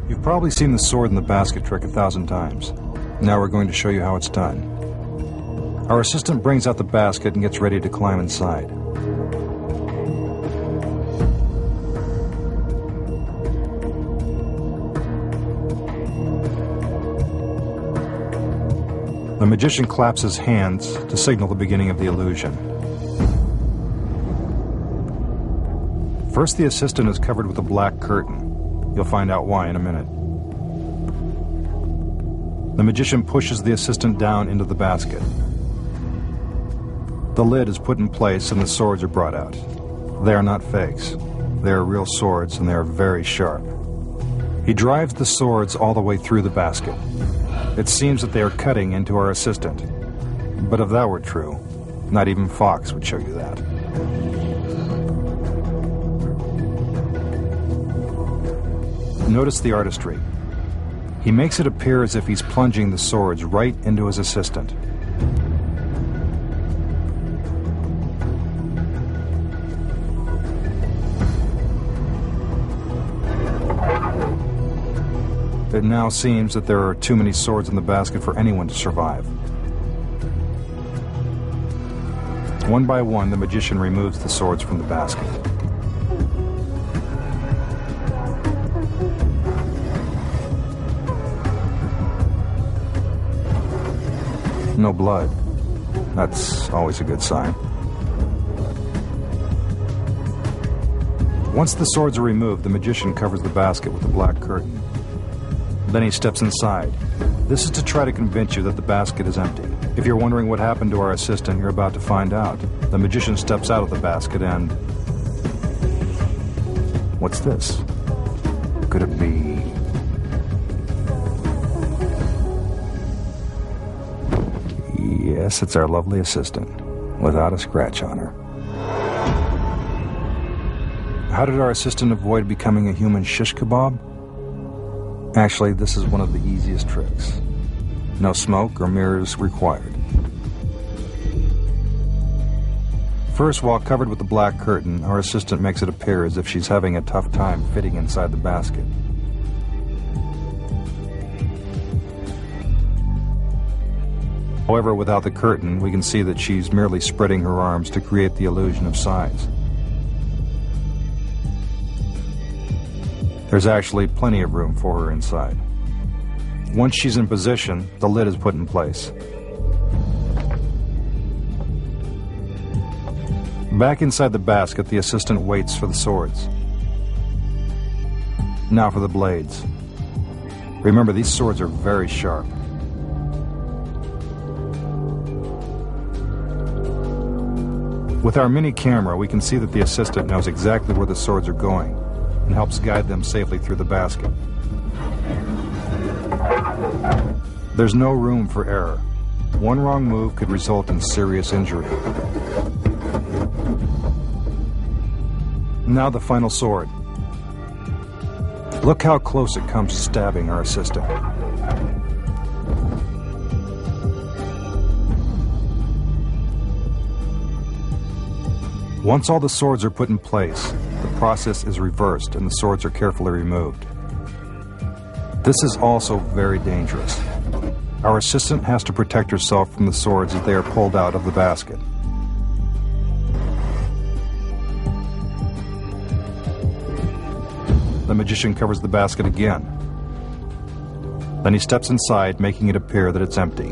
You've probably seen the sword in the basket trick 1,000 times. Now we're going to show you how it's done. Our assistant brings out the basket and gets ready to climb inside. The magician claps his hands to signal the beginning of the illusion. First, the assistant is covered with a black curtain. You'll find out why in a minute. The magician pushes the assistant down into the basket. The lid is put in place and the swords are brought out. They are not fakes. They are real swords and they are very sharp. He drives the swords all the way through the basket. It seems that they are cutting into our assistant. But if that were true, not even Fox would show you that. Notice the artistry. He makes it appear as if he's plunging the swords right into his assistant. It now seems that there are too many swords in the basket for anyone to survive. One by one, the magician removes the swords from the basket. No blood. That's always a good sign. Once the swords are removed, the magician covers the basket with a black curtain. Then he steps inside. This is to try to convince you that the basket is empty. If you're wondering what happened to our assistant, you're about to find out. The magician steps out of the basket and... what's this? Could it be... Yes, it's our lovely assistant, without a scratch on her. How did our assistant avoid becoming a human shish kebab? Actually, this is one of the easiest tricks. No smoke or mirrors required. First, while covered with the black curtain, our assistant makes it appear as if she's having a tough time fitting inside the basket. However, without the curtain, we can see that she's merely spreading her arms to create the illusion of size. There's actually plenty of room for her inside. Once she's in position, the lid is put in place. Back inside the basket, the assistant waits for the swords. Now for the blades. Remember, these swords are very sharp. With our mini camera, we can see that the assistant knows exactly where the swords are going and helps guide them safely through the basket. There's no room for error. One wrong move could result in serious injury. Now the final sword. Look how close it comes to stabbing our assistant. Once all the swords are put in place, the process is reversed and the swords are carefully removed. This is also very dangerous. Our assistant has to protect herself from the swords as they are pulled out of the basket. The magician covers the basket again. Then he steps inside, making it appear that it's empty.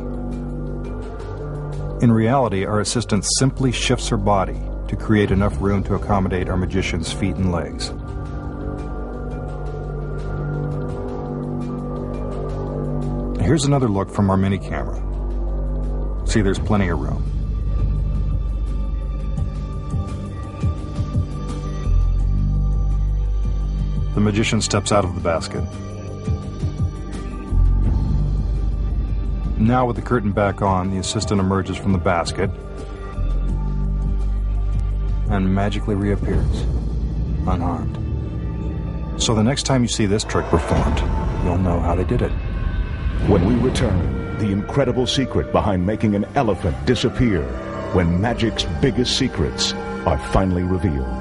In reality, our assistant simply shifts her body to create enough room to accommodate our magician's feet and legs. Here's another look from our mini camera. See, there's plenty of room. The magician steps out of the basket. Now, with the curtain back on, the assistant emerges from the basket and magically reappears, unharmed. So the next time you see this trick performed, you'll know how they did it. When we return, the incredible secret behind making an elephant disappear when magic's biggest secrets are finally revealed.